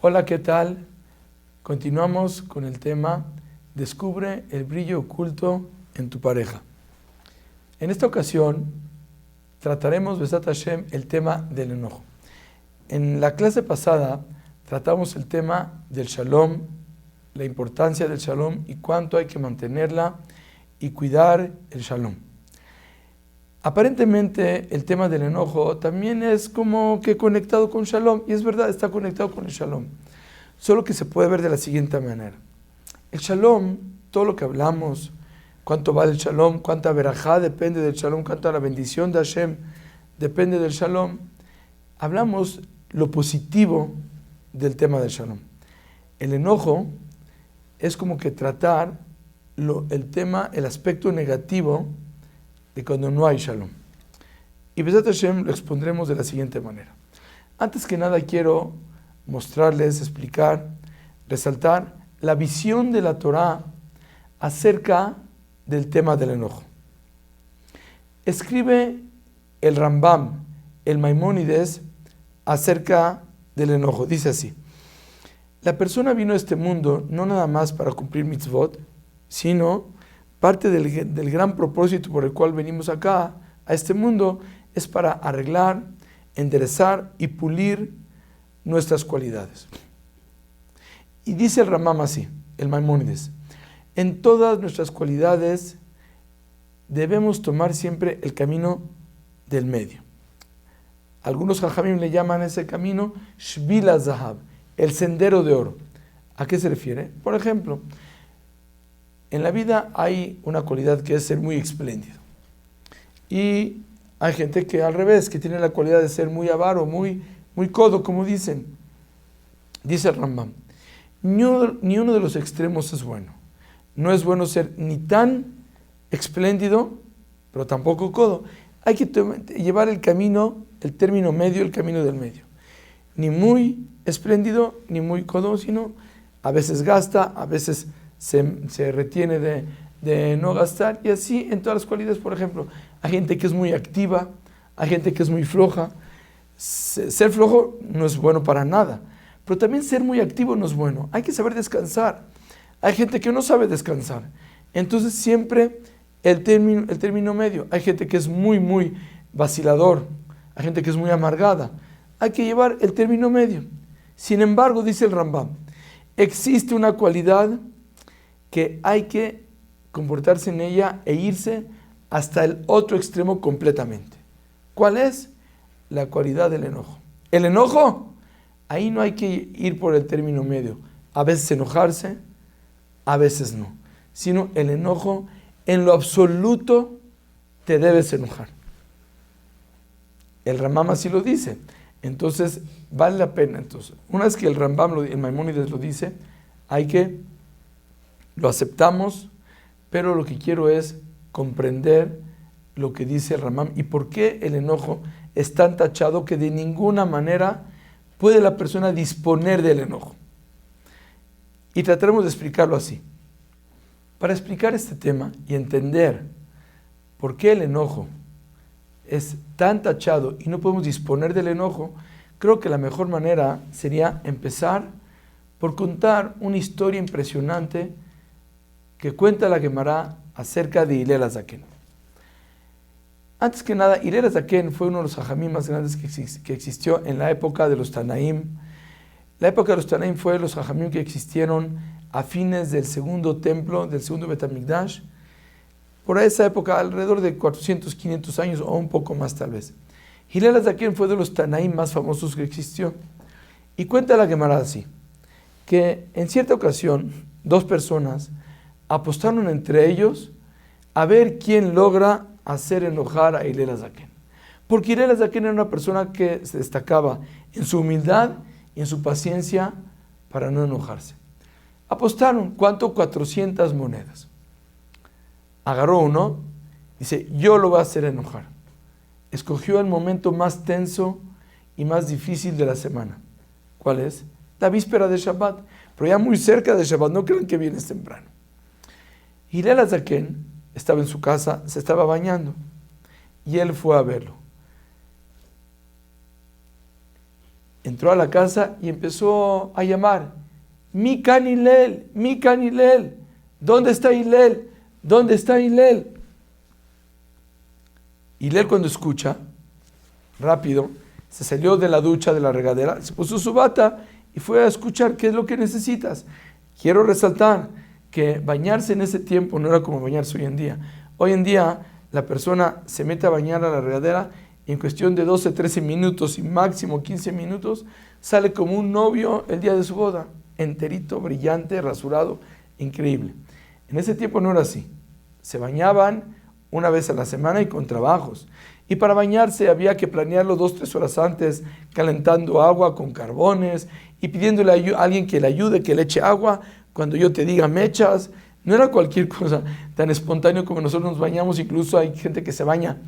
Hola, ¿qué tal? Continuamos con el tema Descubre el brillo oculto en tu pareja. En esta ocasión trataremos, Besat Hashem, el tema del enojo. En la clase pasada tratamos el tema del Shalom, la importancia del Shalom y cuánto hay que mantenerla y cuidar el Shalom. Aparentemente el tema del enojo también es como que conectado con Shalom, y es verdad, está conectado con el Shalom. Solo que se puede ver de la siguiente manera. El Shalom, todo lo que hablamos, cuánto vale el Shalom, cuánta verajá depende del Shalom, cuánta la bendición de Hashem depende del Shalom, hablamos lo positivo del tema del Shalom. El enojo es como que tratar el aspecto negativo de cuando no hay Shalom. Y Besat Hashem lo expondremos de la siguiente manera. Antes que nada quiero mostrarles, explicar, resaltar la visión de la Torá acerca del tema del enojo. Escribe el Rambam, el Maimónides, acerca del enojo. Dice así: la persona vino a este mundo no nada más para cumplir mitzvot, sino parte del gran propósito por el cual venimos acá, a este mundo, es para arreglar, enderezar y pulir nuestras cualidades. Y dice el Rambam así, el Maimónides: en todas nuestras cualidades debemos tomar siempre el camino del medio. Algunos jajamim le llaman ese camino Shvil HaZahab, el sendero de oro. ¿A qué se refiere? Por ejemplo, en la vida hay una cualidad que es ser muy espléndido. Y hay gente que al revés, que tiene la cualidad de ser muy avaro, muy codo, como dicen. Dice el Rambam: ni uno de los extremos es bueno. No es bueno ser ni tan espléndido, pero tampoco codo. Hay que llevar el término medio, el camino del medio. Ni muy espléndido, ni muy codo, sino a veces gasta, a veces se retiene de no gastar, y así en todas las cualidades. Por ejemplo, hay gente que es muy activa, hay gente que es muy floja. Ser flojo no es bueno para nada, pero también ser muy activo no es bueno. Hay que saber descansar. Hay gente que no sabe descansar. Entonces siempre el término medio. Hay gente que es muy vacilador, hay gente que es muy amargada. Hay que llevar el término medio. Sin embargo, dice el Rambam, existe una cualidad que hay que comportarse en ella e irse hasta el otro extremo completamente. ¿Cuál es? La cualidad del enojo. El enojo, ahí no hay que ir por el término medio. A veces enojarse, a veces no. Sino el enojo, en lo absoluto, te debes enojar. El Rambam así lo dice. Entonces, vale la pena. Entonces, una vez que el Rambam, el Maimónides lo dice, lo aceptamos, pero lo que quiero es comprender lo que dice el Rambam y por qué el enojo es tan tachado que de ninguna manera puede la persona disponer del enojo. Y trataremos de explicarlo así. Para explicar este tema y entender por qué el enojo es tan tachado y no podemos disponer del enojo, creo que la mejor manera sería empezar por contar una historia impresionante que cuenta la Gemara acerca de Hillel HaZaken. Antes que nada, Hillel HaZaken fue uno de los hajamim más grandes que existió en la época de los Tanaim. La época de los Tanaim fue los hajamim que existieron a fines del segundo templo, del segundo Bet HaMikdash. Por esa época, alrededor de 400, 500 años o un poco más tal vez. Hillel HaZaken fue de los Tanaim más famosos que existió. Y cuenta la Gemara así, que en cierta ocasión, dos personas apostaron entre ellos a ver quién logra hacer enojar a Hillel HaZaken. Porque Hillel HaZaken era una persona que se destacaba en su humildad y en su paciencia para no enojarse. Apostaron, ¿cuánto? 400 monedas. Agarró uno, dice, yo lo voy a hacer enojar. Escogió el momento más tenso y más difícil de la semana. ¿Cuál es? La víspera de Shabbat, pero ya muy cerca de Shabbat, no crean que vienes temprano. Hillel HaZaken estaba en su casa, se estaba bañando, y él fue a verlo. entró a la casa y empezó a llamar, Mikan Hillel, Mikan Hillel, ¿dónde está Hillel? ¿Dónde está Hillel? Hillel, cuando escucha, rápido, se salió de la ducha, de la regadera, se puso su bata y fue a escuchar qué es lo que necesitas. Quiero resaltar que bañarse en ese tiempo no era como bañarse hoy en día. Hoy en día la persona se mete a bañar a la regadera y en cuestión de 12, 13 minutos y máximo 15 minutos sale como un novio el día de su boda, enterito, brillante, rasurado, increíble. En ese tiempo no era así. Se bañaban una vez a la semana y con trabajos. Y para bañarse había que planearlo 2-3 horas antes, calentando agua con carbones y pidiéndole a alguien que le ayude, que le eche agua. Cuando yo te diga me echas, no era cualquier cosa tan espontáneo como nosotros nos bañamos. Incluso hay gente que se baña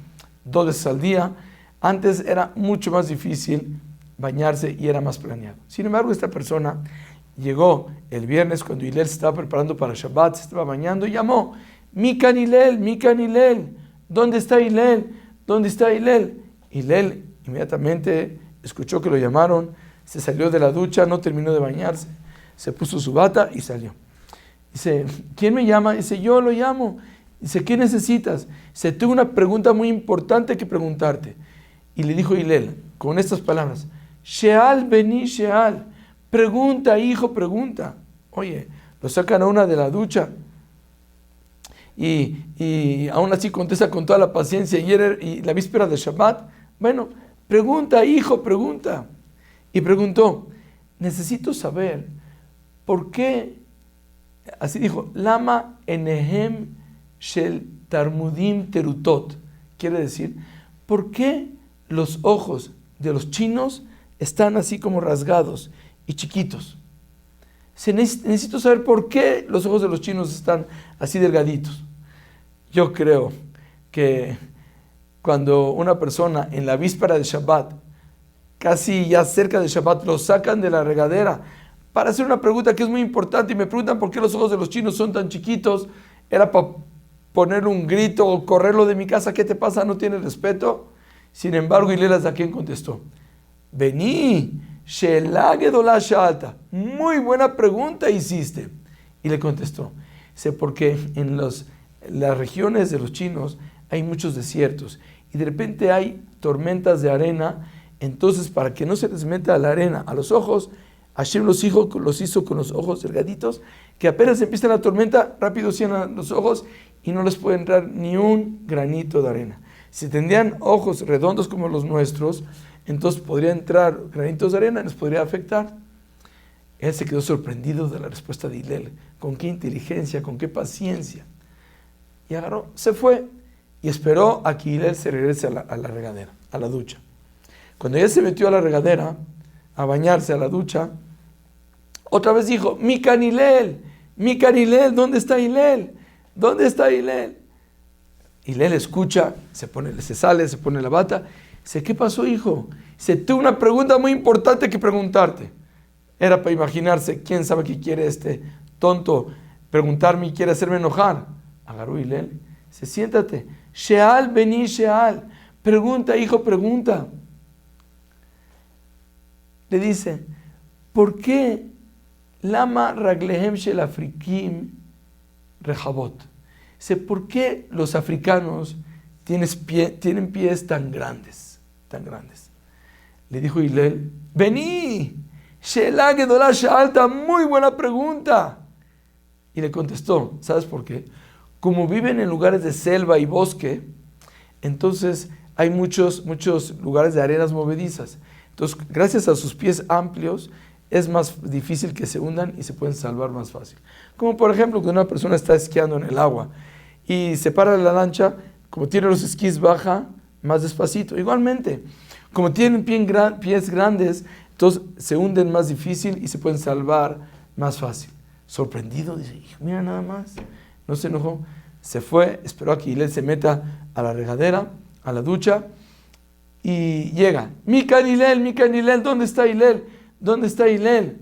2 veces al día. Antes era mucho más difícil bañarse y era más planeado. Sin embargo, esta persona llegó el viernes cuando Hillel se estaba preparando para Shabbat, se estaba bañando y llamó, Mikan Hillel, Mikan Hillel, ¿dónde está Hillel? ¿Dónde está Hillel? Hillel inmediatamente escuchó que lo llamaron, se salió de la ducha, no terminó de bañarse, se puso su bata y salió. Dice, ¿quién me llama? Dice, yo lo llamo. Dice, ¿qué necesitas? Dice, tengo una pregunta muy importante que preguntarte. Y le dijo Hillel con estas palabras, Sheal beni Sheal, pregunta hijo, pregunta. Oye, lo sacan a una de la ducha y aún así contesta con toda la paciencia y la víspera de Shabbat. Bueno, pregunta hijo, pregunta. Y preguntó, necesito saber por qué, así dijo, Lama enehem shel tarmudim terutot, quiere decir, ¿por qué los ojos de los chinos están así como rasgados y chiquitos? Necesito saber por qué los ojos de los chinos están así delgaditos. Yo creo que cuando una persona en la víspera de Shabbat, casi ya cerca de Shabbat, lo sacan de la regadera para hacer una pregunta que es muy importante y me preguntan por qué los ojos de los chinos son tan chiquitos, era para ponerle un grito o correrlo de mi casa, ¿qué te pasa? ¿No tienes respeto? Sin embargo, Hillel Azaken contestó, vení, Shelah Gedolah Sha'alta, muy buena pregunta hiciste. Y le contestó, sé porque en las regiones de los chinos hay muchos desiertos y de repente hay tormentas de arena, entonces para que no se les meta la arena a los ojos, Hashem los hizo con los ojos delgaditos, que apenas empieza la tormenta, rápido cierran los ojos y no les puede entrar ni un granito de arena. Si tendrían ojos redondos como los nuestros, entonces podría entrar granitos de arena y nos podría afectar. Él se quedó sorprendido de la respuesta de Hillel. Con qué inteligencia, con qué paciencia. Y agarró, se fue y esperó a que Hillel se regrese a la regadera, a la ducha. Cuando ella se metió a la regadera, a bañarse a la ducha, otra vez dijo, Mikan Hillel, ¿dónde está Hillel? ¿Dónde está Hillel? Hillel escucha, se sale, se pone la bata. Dice, ¿qué pasó, hijo? Dice, tengo una pregunta muy importante que preguntarte. Era para imaginarse, quién sabe qué quiere este tonto preguntarme y quiere hacerme enojar. Agarró Hillel, dice, siéntate. Sheal beni Sheal, pregunta, hijo, pregunta. Le dice, ¿por qué Lama raglehem shel afrikim rehabot? Dice, ¿por qué los africanos tienen pies tan grandes? Tan grandes. Le dijo Hillel, vení, Shelah Gedolah Sha'alta, muy buena pregunta. Y le contestó, ¿sabes por qué? Como viven en lugares de selva y bosque, entonces hay muchos lugares de arenas movedizas. Entonces, gracias a sus pies amplios, es más difícil que se hundan y se pueden salvar más fácil. Como por ejemplo, cuando una persona está esquiando en el agua y se para la lancha, como tiene los esquís, baja más despacito. Igualmente, como tienen pies grandes, entonces se hunden más difícil y se pueden salvar más fácil. Sorprendido, dice, mira nada más, no se enojó, se fue, esperó a que Hillel se meta a la regadera, a la ducha, y llega, Mikan Hillel, ¿dónde está Hillel? ¿Dónde está Hillel?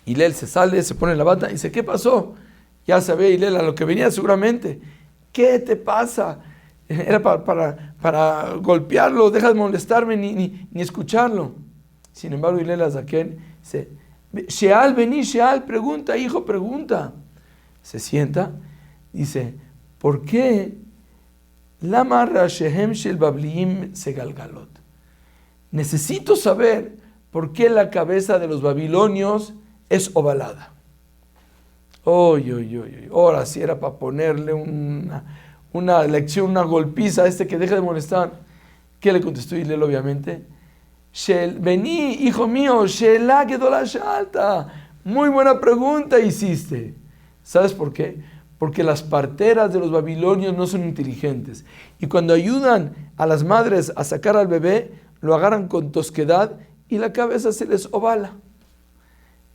Hillel se sale, se pone la bata y dice, ¿qué pasó? Ya sabía Hillel a lo que venía seguramente. ¿Qué te pasa? Era para golpearlo, deja de molestarme ni escucharlo. Sin embargo, Hillel Azaken dice, Sheal, vení, Sheal, pregunta, hijo, pregunta. Se sienta, dice, ¿por qué Lama Rashehem Shel Babliim Segalgalot? Necesito saber por qué la cabeza de los babilonios es ovalada. Ahora sí era para ponerle una lección, una golpiza a este que deja de molestar. ¿Qué le contestó Hillel, obviamente? Vení, hijo mío, Shelah Gedolah Shalta. Muy buena pregunta hiciste. ¿Sabes por qué? Porque las parteras de los babilonios no son inteligentes. Y cuando ayudan a las madres a sacar al bebé, lo agarran con tosquedad y la cabeza se les ovala.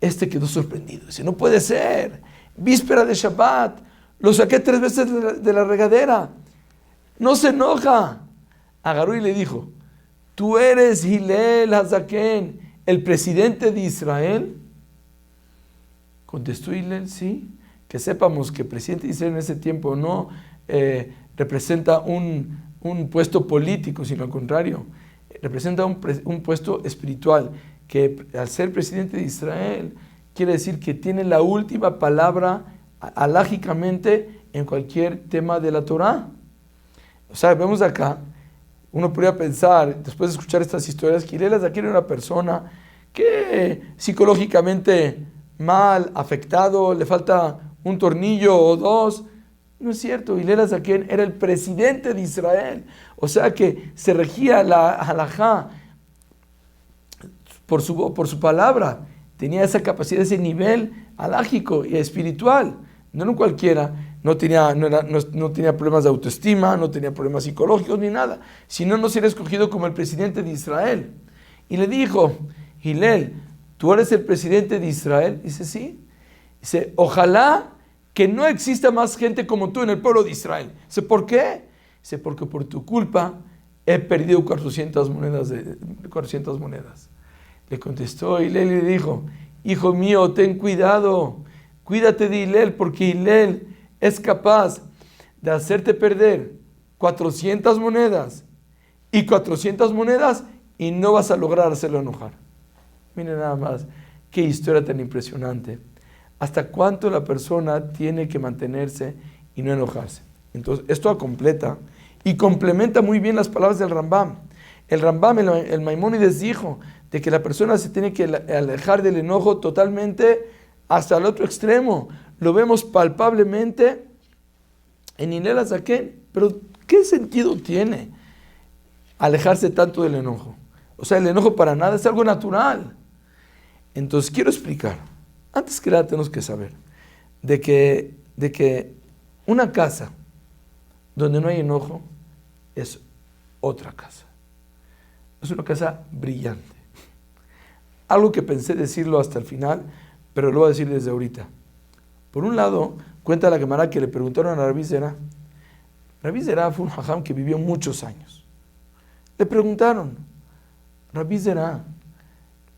Este quedó sorprendido. Dice, no puede ser. Víspera de Shabbat. Lo saqué 3 veces de la regadera. No se enoja. Agarró y le dijo, ¿tú eres Hillel Azaken, el presidente de Israel? Contestó Hillel, sí. Que sepamos que el presidente de Israel en ese tiempo no representa un puesto político, sino al contrario, representa un puesto espiritual, que al ser presidente de Israel quiere decir que tiene la última palabra alágicamente en cualquier tema de la Torá. O sea, vemos acá, uno podría pensar, después de escuchar estas historias, que Hillel Azaken era una persona que psicológicamente mal, afectado, le falta un tornillo o 2. No es cierto, Hillel Azaken era el presidente de Israel, o sea que se regía la halajá por su palabra, tenía esa capacidad, ese nivel halágico y espiritual, no era un cualquiera, no tenía problemas de autoestima, no tenía problemas psicológicos ni nada, si no, no sería escogido como el presidente de Israel. Y le dijo, Hillel, ¿tú eres el presidente de Israel? Dice, sí. Dice, ojalá que no exista más gente como tú en el pueblo de Israel. Dice, ¿por qué? Dice, porque por tu culpa he perdido 400 monedas. Le contestó Hillel y le dijo, hijo mío, ten cuidado, cuídate de Hillel, porque Hillel es capaz de hacerte perder 400 monedas y 400 monedas y no vas a lograr hacerlo enojar. Miren nada más, qué historia tan impresionante. ¿Hasta cuánto la persona tiene que mantenerse y no enojarse? Entonces, esto completa y complementa muy bien las palabras del Rambam. El Rambam, el Maimónides, dijo de que la persona se tiene que alejar del enojo totalmente hasta el otro extremo. Lo vemos palpablemente en Hillel Azaken. Pero, ¿qué sentido tiene alejarse tanto del enojo? O sea, el enojo para nada es algo natural. Entonces, quiero explicar. Antes que nada tenemos que saber de que una casa donde no hay enojo es otra casa. Es una casa brillante. Algo que pensé decirlo hasta el final, pero lo voy a decir desde ahorita. Por un lado, cuenta la Gemara que le preguntaron a Rabbi Zerah. Rabbi Zerah fue un jajam que vivió muchos años. Le preguntaron, Rabbi Zerah,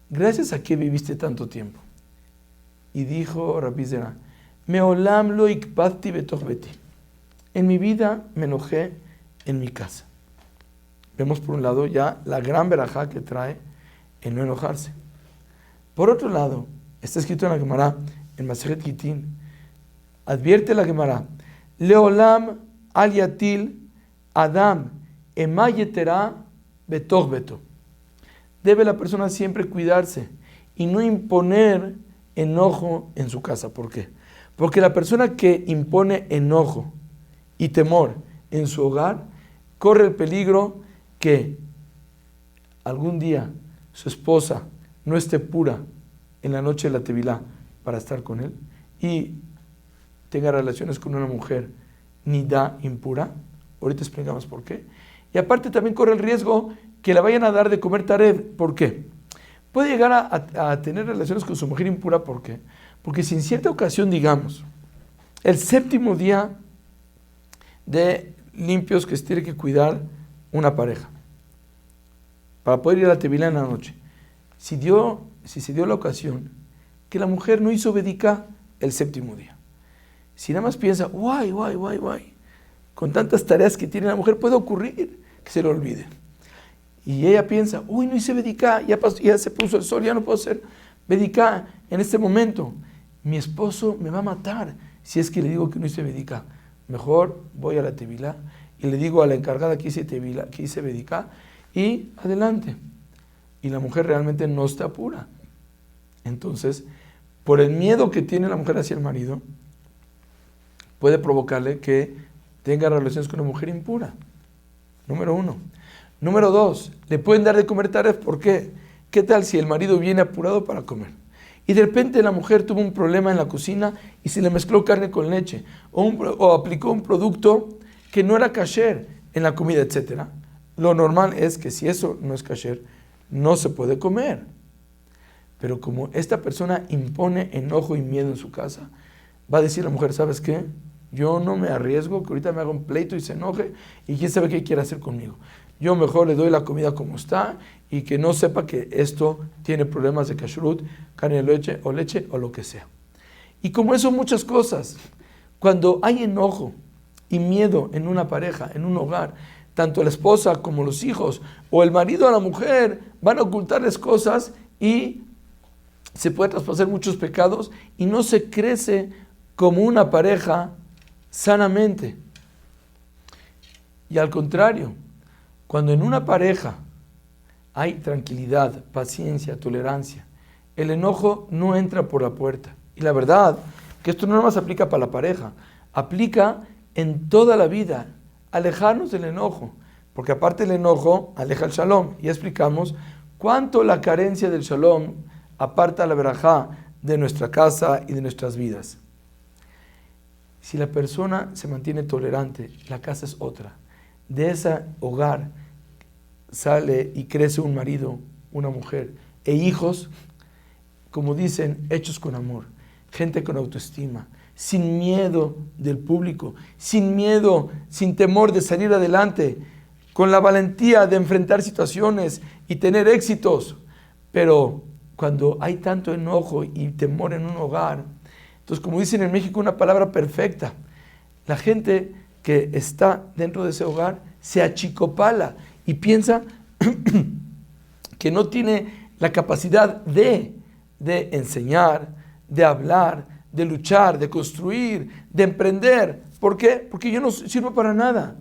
¿gracias a qué viviste tanto tiempo? Y dijo Rabbi Zerah, Meolam lo ikpazti betoch beti. En mi vida me enojé en mi casa. Vemos por un lado ya la gran verajá que trae el no enojarse. Por otro lado, está escrito en la Gemara, en Masechet Gitin, advierte la Gemara, Leolam al yatil Adam ema yetera betoch beto. Debe la persona siempre cuidarse y no imponer enojo en su casa. ¿Por qué? Porque la persona que impone enojo y temor en su hogar corre el peligro que algún día su esposa no esté pura en la noche de la tevilá para estar con él y tenga relaciones con una mujer nidá impura. Ahorita explicamos por qué. Y aparte también corre el riesgo que le vayan a dar de comer tared. ¿Por qué? Puede llegar a tener relaciones con su mujer impura. ¿Por qué? Porque si en cierta ocasión, digamos, el 7º día de limpios que se tiene que cuidar una pareja para poder ir a la tevilá en la noche, si se dio la ocasión que la mujer no hizo bedicá el 7º día, si nada más piensa, guay, con tantas tareas que tiene la mujer, puede ocurrir que se le olvide. Y ella piensa, uy, no hice Bedicá, ya se puso el sol, ya no puedo hacer Bedicá en este momento. Mi esposo me va a matar si es que le digo que no hice Bedicá. Mejor voy a la Tevilá y le digo a la encargada que hice Tevilá, que hice Bedicá, y adelante. Y la mujer realmente no está pura. Entonces, por el miedo que tiene la mujer hacia el marido, puede provocarle que tenga relaciones con una mujer impura. Número 1. Número 2, le pueden dar de comer taref. ¿Por qué? ¿Qué tal si el marido viene apurado para comer? Y de repente la mujer tuvo un problema en la cocina y se le mezcló carne con leche, o aplicó un producto que no era kasher en la comida, etc. Lo normal es que si eso no es kasher, no se puede comer. Pero como esta persona impone enojo y miedo en su casa, va a decir la mujer, ¿sabes qué? Yo no me arriesgo que ahorita me haga un pleito y se enoje y quién sabe qué quiere hacer conmigo. Yo mejor le doy la comida como está y que no sepa que esto tiene problemas de kashrut, carne de leche o lo que sea. Y como eso muchas cosas, cuando hay enojo y miedo en una pareja, en un hogar, tanto la esposa como los hijos o el marido a la mujer van a ocultarles cosas y se puede traspasar muchos pecados y no se crece como una pareja sanamente. Y al contrario, cuando en una pareja hay tranquilidad, paciencia, tolerancia, el enojo no entra por la puerta. Y la verdad, que esto no nada más aplica para la pareja, aplica en toda la vida, alejarnos del enojo, porque aparte el enojo aleja el shalom. Y explicamos cuánto la carencia del shalom aparta la verajá de nuestra casa y de nuestras vidas. Si la persona se mantiene tolerante, la casa es otra. De ese hogar sale y crece un marido, una mujer e hijos, como dicen, hechos con amor, gente con autoestima, sin miedo del público, sin miedo, sin temor de salir adelante, con la valentía de enfrentar situaciones y tener éxitos. Pero cuando hay tanto enojo y temor en un hogar, entonces, como dicen en México, una palabra perfecta, la gente que está dentro de ese hogar se achicopala y piensa que no tiene la capacidad de enseñar, de hablar, de luchar, de construir, de emprender. ¿Por qué? Porque yo no sirvo para nada.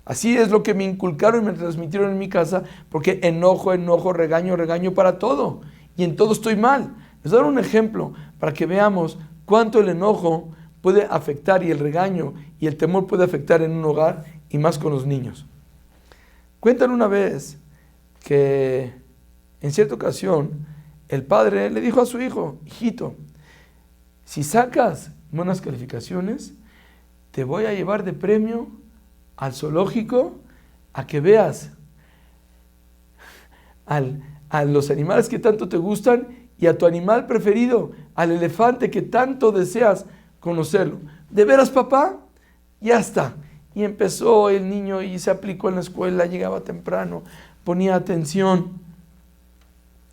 Así es lo que me inculcaron y me transmitieron en mi casa, porque enojo, regaño para todo. Y en todo estoy mal. Les voy a dar un ejemplo para que veamos cuánto el enojo puede afectar y el regaño y el temor puede afectar en un hogar y más con los niños. Cuentan una vez que en cierta ocasión el padre le dijo a su hijo, hijito, si sacas buenas calificaciones, te voy a llevar de premio al zoológico a que veas a los animales que tanto te gustan y a tu animal preferido, al elefante que tanto deseas conocerlo. ¿De veras, papá? Ya está. Y empezó el niño y se aplicó en la escuela, llegaba temprano, ponía atención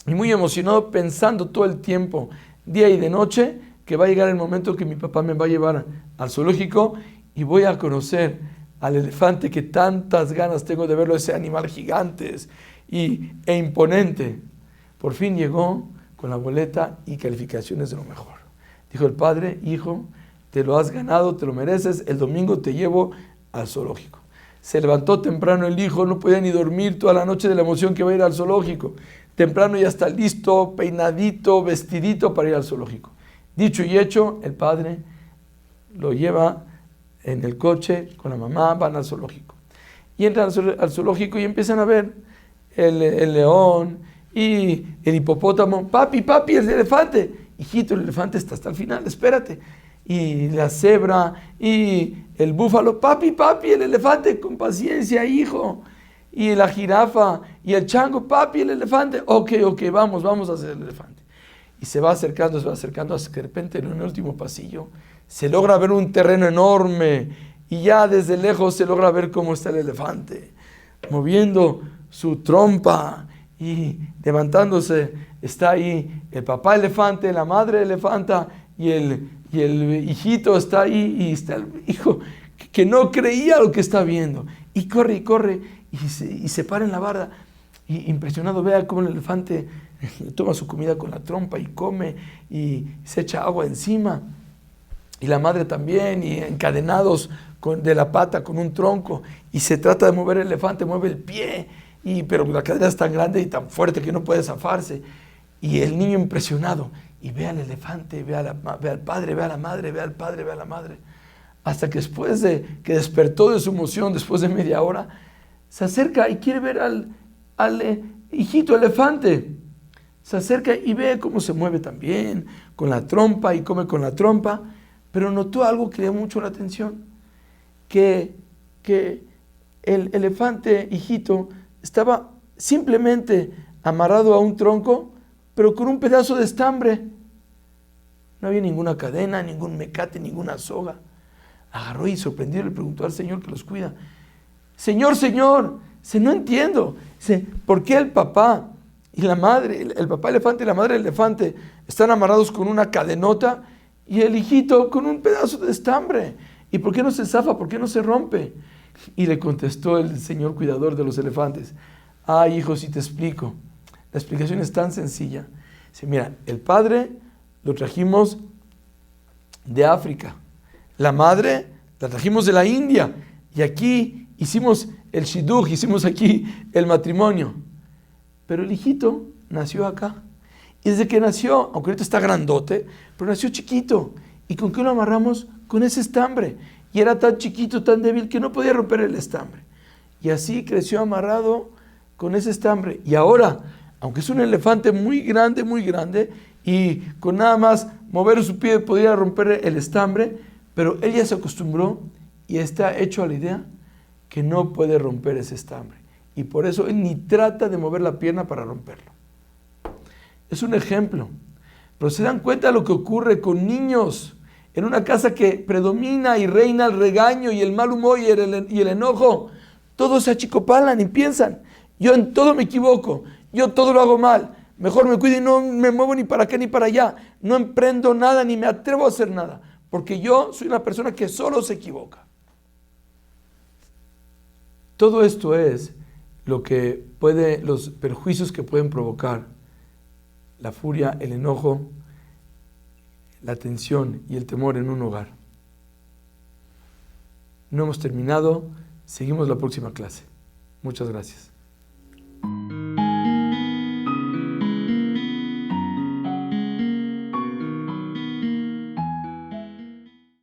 y muy emocionado pensando todo el tiempo, día y de noche, que va a llegar el momento que mi papá me va a llevar al zoológico y voy a conocer al elefante que tantas ganas tengo de verlo, ese animal gigante e imponente. Por fin llegó con la boleta y calificaciones de lo mejor. Dijo el padre, hijo, te lo has ganado, te lo mereces, el domingo te llevo al zoológico. Se levantó temprano el hijo, no podía ni dormir toda la noche de la emoción que va a ir al zoológico. Temprano ya está listo, peinadito, vestidito para ir al zoológico. Dicho y hecho, el padre lo lleva en el coche con la mamá, van al zoológico. Y entran al zoológico y empiezan a ver el león y el hipopótamo. Papi, el elefante. Hijito, el elefante está hasta el final, espérate. Y la cebra y el búfalo. Papi, el elefante, con paciencia, hijo. Y la jirafa y el chango. Papi, el elefante. Ok, vamos a hacer el elefante. Y se va acercando hasta que de repente en el último pasillo se logra ver un terreno enorme y ya desde lejos se logra ver cómo está el elefante, moviendo su trompa y levantándose. Está ahí el papá elefante, la madre elefanta y el hijito está ahí y está el hijo que no creía lo que está viendo. Y corre y se para en la barda. Y impresionado, vea cómo el elefante toma su comida con la trompa y come y se echa agua encima. Y la madre también, y encadenados de la pata con un tronco. Y se trata de mover el elefante, mueve el pie, pero la cadena es tan grande y tan fuerte que no puede zafarse. Y el niño impresionado, y ve al elefante, ve al padre, ve a la madre, ve al padre, ve a la madre. Hasta que después de que despertó de su emoción, después de media hora, se acerca y quiere ver al hijito elefante. Se acerca y ve cómo se mueve también, con la trompa y come con la trompa, pero notó algo que le llamó mucho la atención, que el elefante hijito estaba simplemente amarrado a un tronco, pero con un pedazo de estambre. No había ninguna cadena, ningún mecate, ninguna soga. Agarró y sorprendido le preguntó al Señor que los cuida: Señor, no entiendo. Dice, ¿por qué el papá y la madre, el papá elefante y la madre elefante están amarrados con una cadenota y el hijito con un pedazo de estambre? ¿Y por qué no se zafa? ¿Por qué no se rompe? Y le contestó el Señor cuidador de los elefantes: ay, hijo, si te explico. La explicación es tan sencilla. Dice, mira, el padre lo trajimos de África. La madre la trajimos de la India. Y aquí hicimos el shidduch, hicimos aquí el matrimonio. Pero el hijito nació acá. Y desde que nació, aunque ahorita está grandote, pero nació chiquito. ¿Y con qué lo amarramos? Con ese estambre. Y era tan chiquito, tan débil, que no podía romper el estambre. Y así creció amarrado con ese estambre. Y ahora, aunque es un elefante muy grande, y con nada más mover su pie podría romper el estambre, pero él ya se acostumbró y está hecho a la idea que no puede romper ese estambre. Y por eso él ni trata de mover la pierna para romperlo. Es un ejemplo. Pero se dan cuenta de lo que ocurre con niños en una casa que predomina y reina el regaño y el mal humor y el enojo. Todos se achicopalan y piensan, yo en todo me equivoco, yo todo lo hago mal, mejor me cuido y no me muevo ni para acá ni para allá, no emprendo nada ni me atrevo a hacer nada, porque yo soy una persona que solo se equivoca. Todo esto es los perjuicios que pueden provocar la furia, el enojo, la tensión y el temor en un hogar. No hemos terminado, seguimos la próxima clase. Muchas gracias.